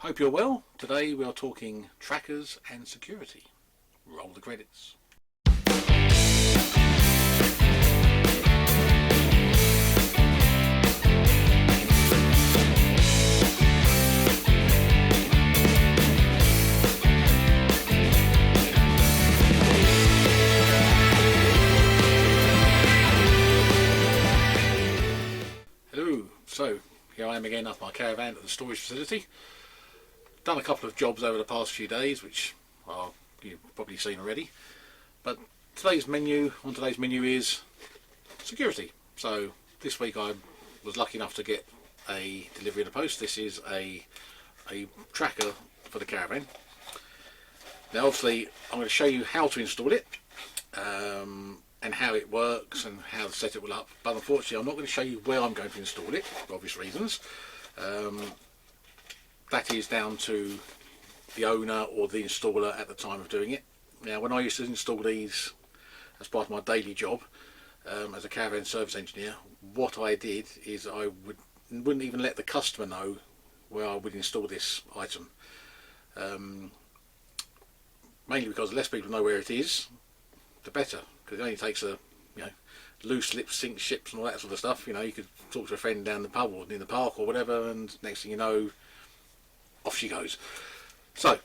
Hope you're well. Today we are talking trackers and security. Roll the credits. Hello, so here I am again up my caravan at the storage facility. Done a couple of jobs over the past few days, which you've probably seen already. But on today's menu is security. So this week I was lucky enough to get a delivery in the post. This is a tracker for the caravan. Now obviously I'm going to show you how to install it and how it works and how to set it all up. But unfortunately I'm not going to show you where I'm going to install it for obvious reasons. That is down to the owner or the installer at the time of doing it. Now when I used to install these as part of my daily job as a caravan service engineer, what I did is I wouldn't even let the customer know where I would install this item. Mainly because the less people know where it is, the better, because it only takes a loose lips sink ships and all that sort of stuff. You could talk to a friend down the pub or in the park or whatever, and next thing you know, off she goes. So,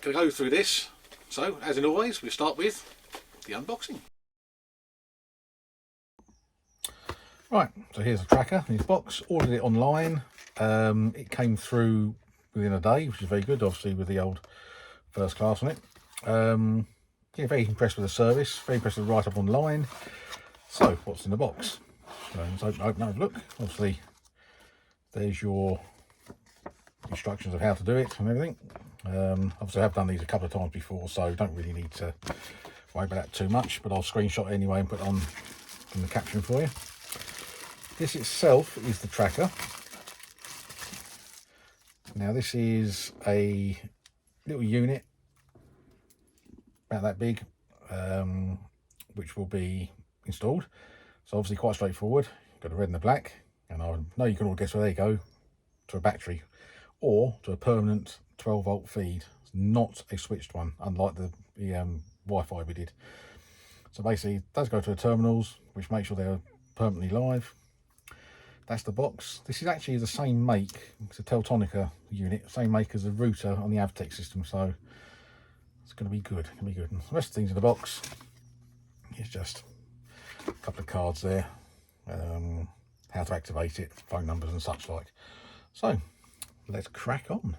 going to go through this. So, as in always, we start with the unboxing. Right, so here's the tracker in its box. Ordered it online. It came through within a day, which is very good, obviously, with the old first class on it. Yeah, very impressed with the service, very impressed with the write-up online. So, what's in the box? So, let's open have a look. Obviously, there's your instructions of how to do it and everything. Obviously I have done these a couple of times before, so don't really need to worry about that too much, but I'll screenshot it anyway and put it on in the caption for you. This itself is the tracker. Now this is a little unit about that big, which will be installed. So obviously quite straightforward. You've got the red and the black, and I know you can all guess where they go, to a battery or to a permanent 12-volt feed, not a switched one, unlike the Wi-Fi we did. So basically it does go to the terminals, which make sure they're permanently live. That's the box. This is actually the same make, it's a Teltonica unit, same make as the router on the Avtech system, so it's going to be good, And the rest of the things in the box is just a couple of cards there, how to activate it, phone numbers and such like. So let's crack on.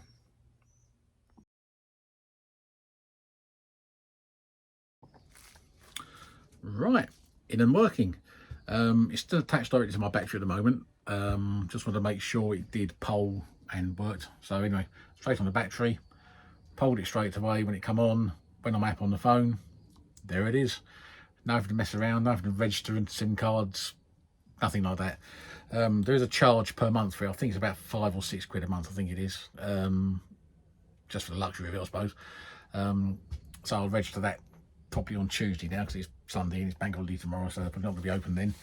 Right, in and working. It's still attached directly to my battery at the moment. Just want to make sure it did poll and worked. So anyway, straight on the battery, polled it straight away when it come on. When I'm app on the phone, there it is. Nothing to mess around, nothing to register into SIM cards, nothing like that. There is a charge per month for it. I think it's about £5 or £6 a month, I think it is, just for the luxury of it, I suppose. So I'll register that probably on Tuesday now, because it's Sunday and it's bank holiday tomorrow, so it's not going to be open then.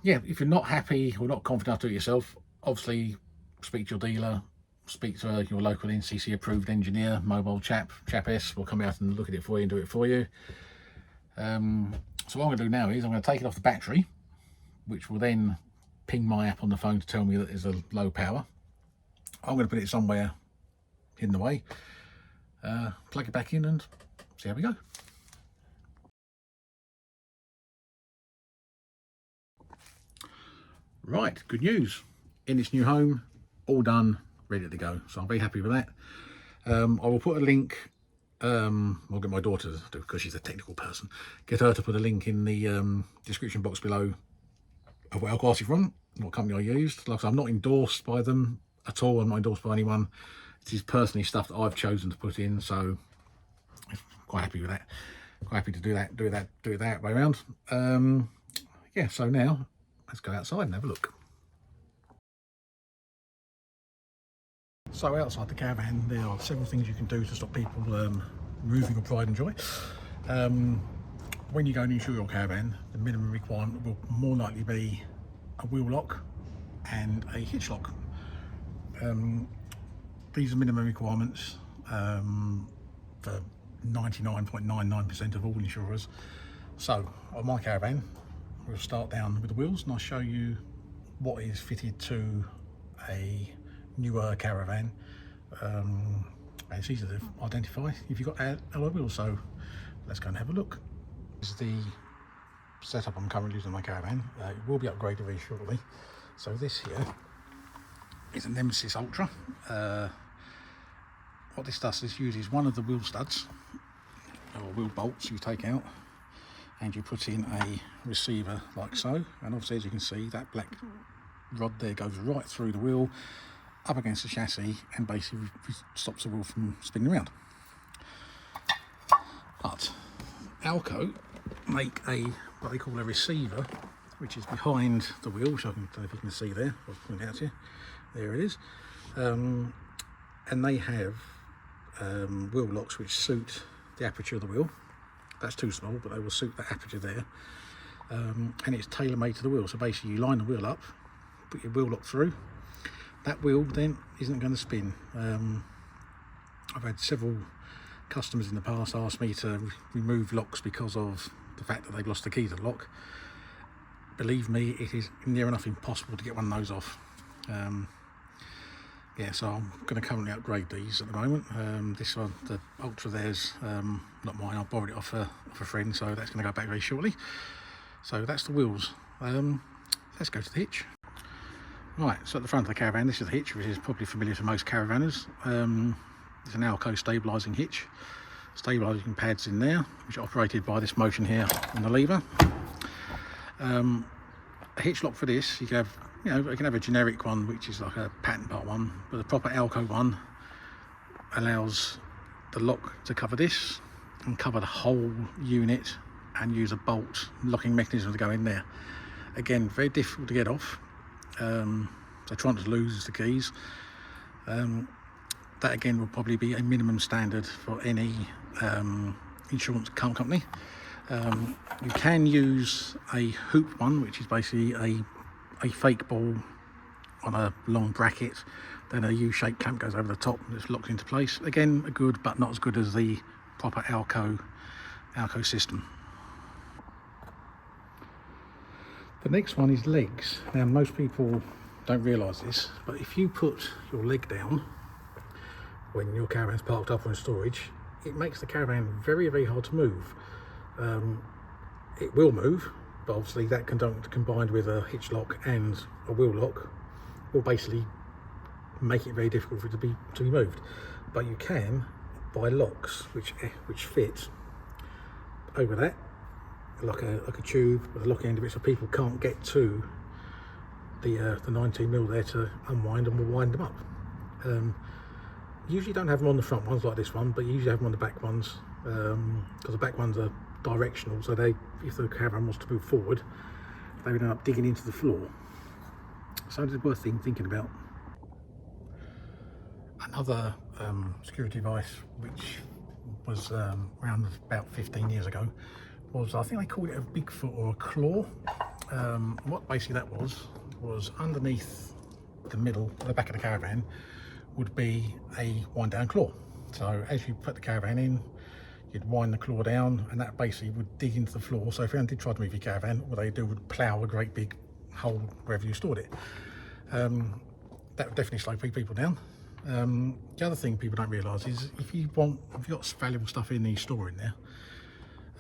Yeah, if you're not happy or not confident enough to do it yourself, obviously speak to your dealer, speak to your local NCC approved engineer, mobile chap S will come out and look at it for you and do it for you. So what I'm going to do now is I'm going to take it off the battery, which will then ping my app on the phone to tell me that there's a low power. I'm going to put it somewhere hidden away, plug it back in and see how we go. Right, good news. In its new home, all done, ready to go. So I'm very happy with that. I will put a link, I'll get my daughter to do, because she's a technical person, get her to put a link in the description box below of where I got it from, what company I used. Like I said, I'm not endorsed by them at all. I'm not endorsed by anyone. It is personally stuff that I've chosen to put in, so I'm quite happy with that. Quite happy to do it that way around. Yeah, so now let's go outside and have a look. So outside the caravan there are several things you can do to stop people moving your pride and joy. When you go and insure your caravan, the minimum requirement will more likely be a wheel lock and a hitch lock. These are minimum requirements for 99.99% of all insurers. So on my caravan, we'll start down with the wheels, and I'll show you what is fitted to a newer caravan. And it's easy to identify if you've got alloy wheels, so let's go and have a look. This is the setup I'm currently using on my caravan. It will be upgraded very shortly. So this here is a Nemesis Ultra. What this does is uses one of the wheel studs or wheel bolts you take out, and you put in a receiver like so, and obviously as you can see, that black rod there goes right through the wheel up against the chassis and basically stops the wheel from spinning around. But Alco make what they call a receiver, which is behind the wheel, which I don't know if you can see there. I'll point it out to you. There it is. And they have wheel locks which suit the aperture of the wheel. That's too small, but they will suit the aperture there. And it's tailor-made to the wheel. So basically you line the wheel up, put your wheel lock through. That wheel then isn't going to spin. I've had several customers in the past ask me to remove locks because of the fact that they've lost the key to the lock. Believe me, it is near enough impossible to get one of those off. Yeah, so I'm going to currently upgrade these at the moment. This one, the Ultra, there's not mine. I borrowed it off a friend, so that's going to go back very shortly. So that's the wheels. Let's go to the hitch. Right, so at the front of the caravan, this is the hitch, which is probably familiar to most caravanners. It's an Alco stabilising hitch. Stabilising pads in there, which are operated by this motion here on the lever. A hitch lock for this, you can have, you can have a generic one, which is like a patent part one, but the proper Alco one allows the lock to cover this and cover the whole unit, and use a bolt locking mechanism to go in there. Again, very difficult to get off. So try not to lose the keys. That again will probably be a minimum standard for any insurance company. You can use a hoop one, which is basically a fake ball on a long bracket, then a U-shaped clamp goes over the top and it's locked into place. Again, good, but not as good as the proper Alco system. The next one is legs. Now most people don't realise this, but if you put your leg down when your caravan's parked up on storage, it makes the caravan very, very hard to move. It will move, but obviously that combined with a hitch lock and a wheel lock will basically make it very difficult for it to be moved. But you can buy locks which fit over that, like a tube with a lock end of it, so people can't get to the 19mm there to unwind, and we'll wind them up. Usually don't have them on the front ones like this one, but you usually have them on the back ones, because the back ones are directional, so if the caravan wants to move forward, they would end up digging into the floor. So it's worth thinking about. Another security device which was around about 15 years ago was, I think they called it a Bigfoot or a claw. What basically that was underneath the back of the caravan would be a wind down claw. So as you put the caravan in, you'd wind the claw down, and that basically would dig into the floor. So if anyone did try to move your caravan, what they do would plough a great big hole wherever you stored it. That would definitely slow people down. The other thing people don't realise is if you've got valuable stuff in there you store in there,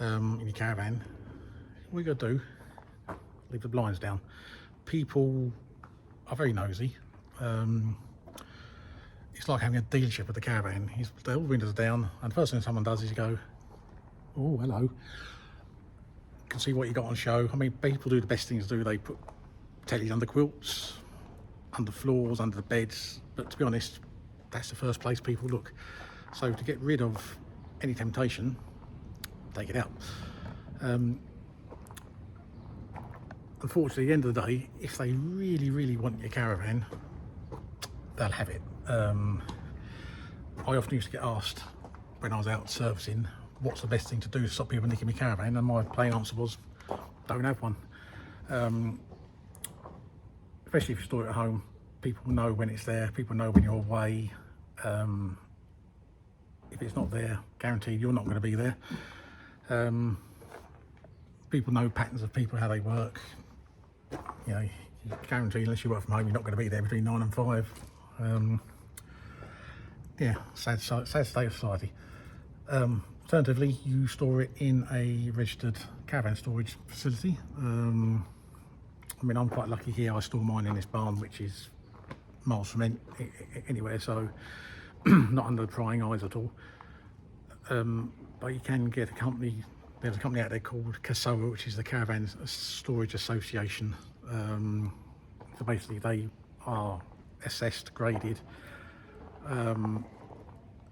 in your caravan, what you got to do, leave the blinds down. People are very nosy. It's like having a dealership with the caravan. All the windows are down, and the first thing someone does is you go, oh, hello. You can see what you got on show. I mean, people do the best things to do. They put tellies under quilts, under floors, under the beds. But to be honest, that's the first place people look. So to get rid of any temptation, take it out. Unfortunately, at the end of the day, if they really, really want your caravan, they'll have it. I often used to get asked when I was out servicing, what's the best thing to do to stop people nicking my caravan, and my plain answer was, don't have one. Especially if you store it at home, people know when it's there, people know when you're away. If it's not there, guaranteed you're not going to be there. People know patterns of people, how they work. You know, you guarantee unless you work from home, you're not going to be there between 9 and 5. Yeah, sad state of society. Alternatively, you store it in a registered caravan storage facility. I mean, I'm quite lucky here. I store mine in this barn, which is miles from anywhere, so not under the prying eyes at all. But you can get a company. There's a company out there called Caravan, which is the Caravan Storage Association. So basically, they are assessed, graded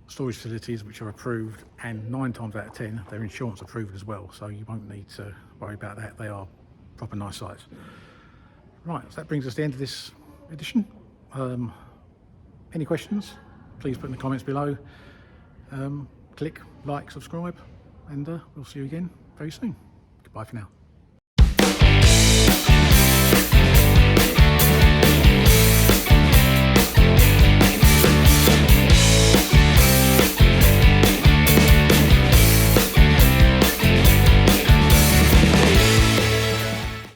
storage facilities which are approved, and 9 times out of 10 they're insurance approved as well, so you won't need to worry about that. They are proper nice sites. Right, so that brings us to the end of this edition. Any questions, please put in the comments below. Click like, subscribe, and we'll see you again very soon. Goodbye for now.